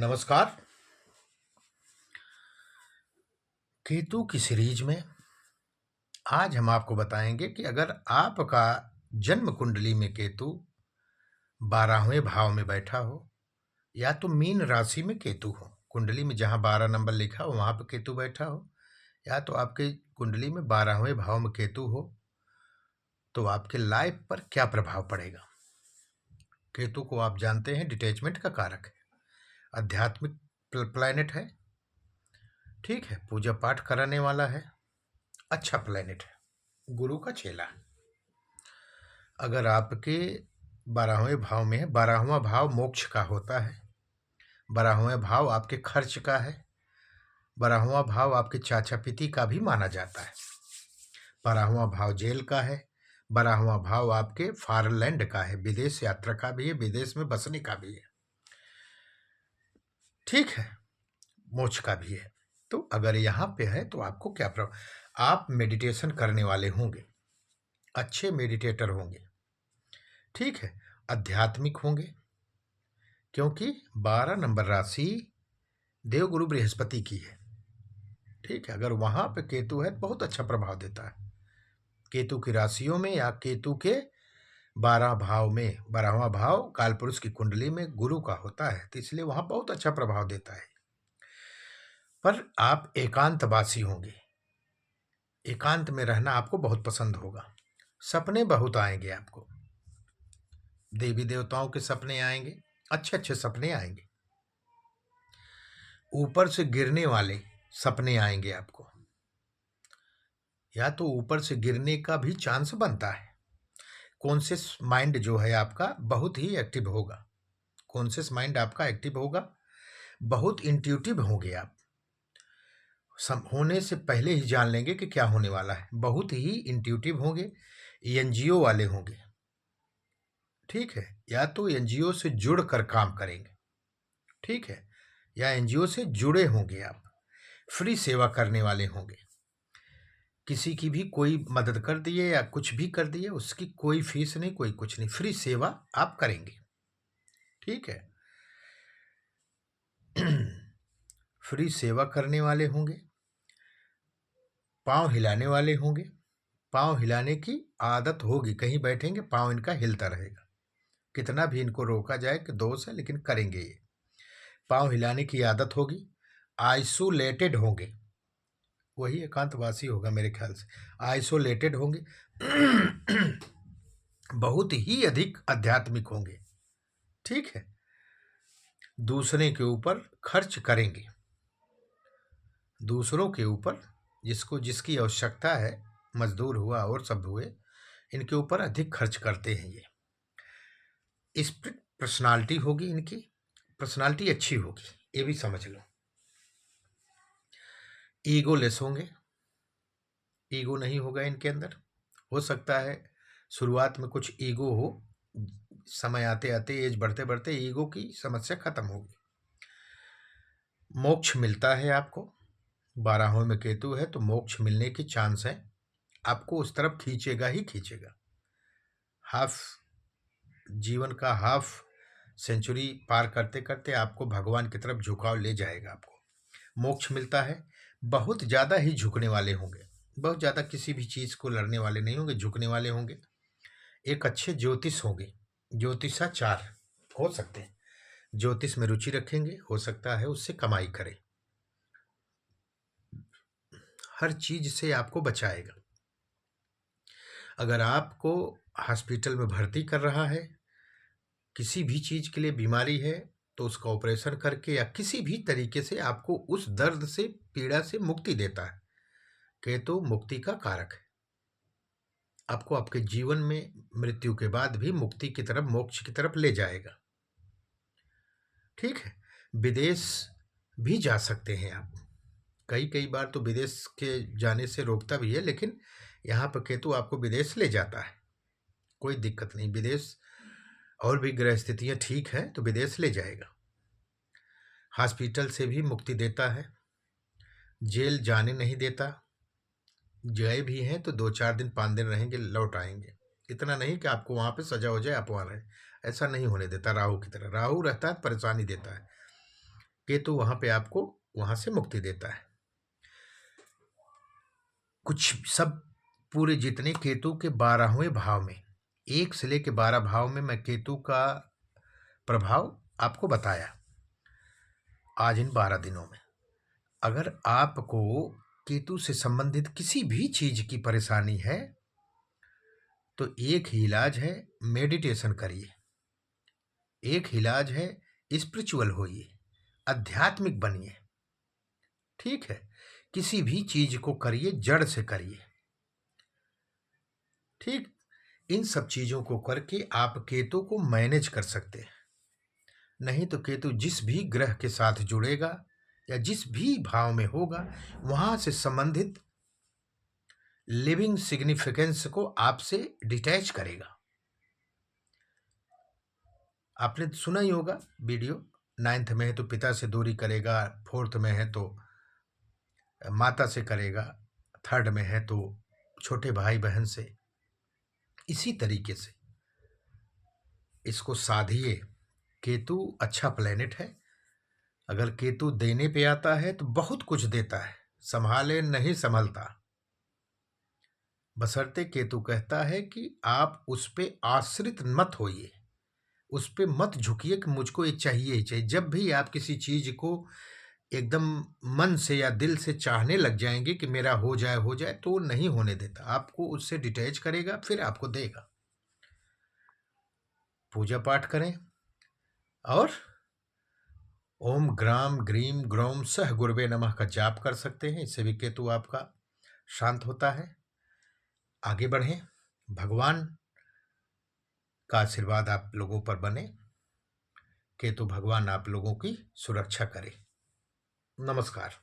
नमस्कार। केतु की सीरीज में आज हम आपको बताएंगे कि अगर आपका जन्म कुंडली में केतु 12वें भाव में बैठा हो या तो मीन राशि में केतु हो, कुंडली में जहां 12 नंबर लिखा हो वहां पर केतु बैठा हो, या तो आपके कुंडली में 12वें भाव में केतु हो, तो आपके लाइफ पर क्या प्रभाव पड़ेगा। केतु को आप जानते हैं डिटैचमेंट का कारक है, आध्यात्मिक प्लैनेट है, ठीक है, पूजा पाठ कराने वाला है, अच्छा प्लैनेट है, गुरु का चेला है। अगर आपके 12वें भाव में है, 12वां भाव मोक्ष का होता है, 12वां भाव आपके खर्च का है, 12वां भाव आपके चाचा पिती का भी माना जाता है, 12वां भाव जेल का है, 12वां भाव आपके फॉरेन लैंड का है, विदेश यात्रा का भी है, विदेश में बसने का भी है, ठीक है, मोक्ष का भी है। तो अगर यहाँ पे है तो आपको क्या प्रभाव, आप मेडिटेशन करने वाले होंगे, अच्छे मेडिटेटर होंगे, ठीक है, आध्यात्मिक होंगे, क्योंकि 12 नंबर राशि देवगुरु बृहस्पति की है, ठीक है। अगर वहां पे केतु है तो बहुत अच्छा प्रभाव देता है। केतु की राशियों में या केतु के 12 भाव में, 12वां भाव कालपुरुष की कुंडली में गुरु का होता है, तो इसलिए वहां बहुत अच्छा प्रभाव देता है। पर आप एकांतवासी होंगे, एकांत में रहना आपको बहुत पसंद होगा, सपने बहुत आएंगे आपको, देवी देवताओं के सपने आएंगे, अच्छे अच्छे सपने आएंगे, ऊपर से गिरने वाले सपने आएंगे आपको, या तो ऊपर से गिरने का भी चांस बनता है। कॉन्शियस माइंड जो है आपका बहुत ही एक्टिव होगा, कॉन्शियस माइंड आपका एक्टिव होगा, बहुत इंट्यूटिव होंगे आप, होने से पहले ही जान लेंगे कि क्या होने वाला है, बहुत ही इंट्यूटिव होंगे, एनजीओ वाले होंगे, ठीक है, या तो एनजीओ से जुड़ कर काम करेंगे, ठीक है, या एनजीओ से जुड़े होंगे आप, फ्री सेवा करने वाले होंगे, किसी की भी कोई मदद कर दिए या कुछ भी कर दिए, उसकी कोई फीस नहीं, कोई कुछ नहीं, फ्री सेवा आप करेंगे, ठीक है। फ्री सेवा करने वाले होंगे, पांव हिलाने वाले होंगे, पांव हिलाने की आदत होगी, कहीं बैठेंगे पांव इनका हिलता रहेगा, कितना भी इनको रोका जाए कि दोष है लेकिन करेंगे ये, पांव हिलाने की आदत होगी, आइसोलेटेड होंगे, वही एकांतवासी होगा मेरे ख्याल से, आइसोलेटेड होंगे, बहुत ही अधिक आध्यात्मिक होंगे, ठीक है, दूसरे के ऊपर खर्च करेंगे, दूसरों के ऊपर जिसको जिसकी आवश्यकता है, मजदूर हुआ और सब हुए, इनके ऊपर अधिक खर्च करते हैं ये। स्पिरिट पर्सनालिटी होगी इनकी, पर्सनालिटी अच्छी होगी, ये भी समझ लो। ईगो लेस होंगे, ईगो नहीं होगा इनके अंदर, हो सकता है शुरुआत में कुछ ईगो हो, समय आते आते एज बढ़ते बढ़ते ईगो की समस्या खत्म होगी। मोक्ष मिलता है आपको, 12वें में केतु है तो मोक्ष मिलने की चांस है, आपको उस तरफ खींचेगा ही खींचेगा, हाफ जीवन का हाफ सेंचुरी पार करते करते आपको भगवान की तरफ झुकाव ले जाएगा, आपको मोक्ष मिलता है। बहुत ज़्यादा ही झुकने वाले होंगे, बहुत ज़्यादा किसी भी चीज़ को लड़ने वाले नहीं होंगे, झुकने वाले होंगे, एक अच्छे ज्योतिष होंगे, ज्योतिषाचार हो सकते हैं, ज्योतिष में रुचि रखेंगे, हो सकता है उससे कमाई करें, हर चीज से आपको बचाएगा। अगर आपको हॉस्पिटल में भर्ती कर रहा है, किसी भी चीज के लिए बीमारी है, तो उसका ऑपरेशन करके या किसी भी तरीके से आपको उस दर्द से, पीड़ा से मुक्ति देता है। केतु मुक्ति का कारक है, आपको आपके जीवन में मृत्यु के बाद भी मुक्ति की तरफ, मोक्ष की तरफ ले जाएगा, ठीक है। विदेश भी जा सकते हैं आप, कई कई बार तो विदेश के जाने से रोकता भी है, लेकिन यहाँ पर केतु आपको विदेश ले जाता है, कोई दिक्कत नहीं, विदेश और भी ग्रह स्थितियाँ ठीक है तो विदेश ले जाएगा। हॉस्पिटल से भी मुक्ति देता है, जेल जाने नहीं देता, गए भी हैं तो 2-4 दिन 5 दिन रहेंगे, लौट आएंगे, इतना नहीं कि आपको वहाँ पे सजा हो जाए आप वहाँ रहें, ऐसा नहीं होने देता। राहु की तरह, राहु रहता है परेशानी देता है, केतु वहां पे आपको वहां से मुक्ति देता है। कुछ सब पूरे जितने केतु के 12वें भाव में, 1 से लेके 12 भाव में मैं केतु का प्रभाव आपको बताया आज इन 12 दिनों में। अगर आपको केतु से संबंधित किसी भी चीज की परेशानी है तो एक ही इलाज है, मेडिटेशन करिए। एक ही इलाज है, स्पिरिचुअल होइए, आध्यात्मिक बनिए। ठीक है, किसी भी चीज को करिए, जड़ से करिए। ठीक, इन सब चीजों को करके आप केतु को मैनेज कर सकते हैं। नहीं तो केतु जिस भी ग्रह के साथ जुड़ेगा या जिस भी भाव में होगा, वहां से संबंधित लिविंग सिग्निफिकेंस को आपसे डिटैच करेगा। आपने सुना ही होगा वीडियो, 9th में है तो पिता से दूरी करेगा, 4th में है तो माता से करेगा, 3rd में है तो छोटे भाई बहन से। इसी तरीके से इसको साधिए। केतु अच्छा प्लेनेट है। अगर केतु देने पे आता है तो बहुत कुछ देता है, संभाले नहीं संभलता। बशर्ते केतु कहता है कि आप उस पे आश्रित मत होइए, उस पे मत झुकिए कि मुझको ये चाहिए ही चाहिए। जब भी आप किसी चीज को एकदम मन से या दिल से चाहने लग जाएंगे कि मेरा हो जाए, तो नहीं होने देता, आपको उससे डिटैच करेगा, फिर आपको देगा। पूजा पाठ करें और ओम ग्राम ग्रीम ग्रोम सह गुरुवे नमः का जाप कर सकते हैं। इससे भी केतु आपका शांत होता है। आगे बढ़ें, भगवान का आशीर्वाद आप लोगों पर बने। केतु भगवान आप लोगों की सुरक्षा करे। नमस्कार।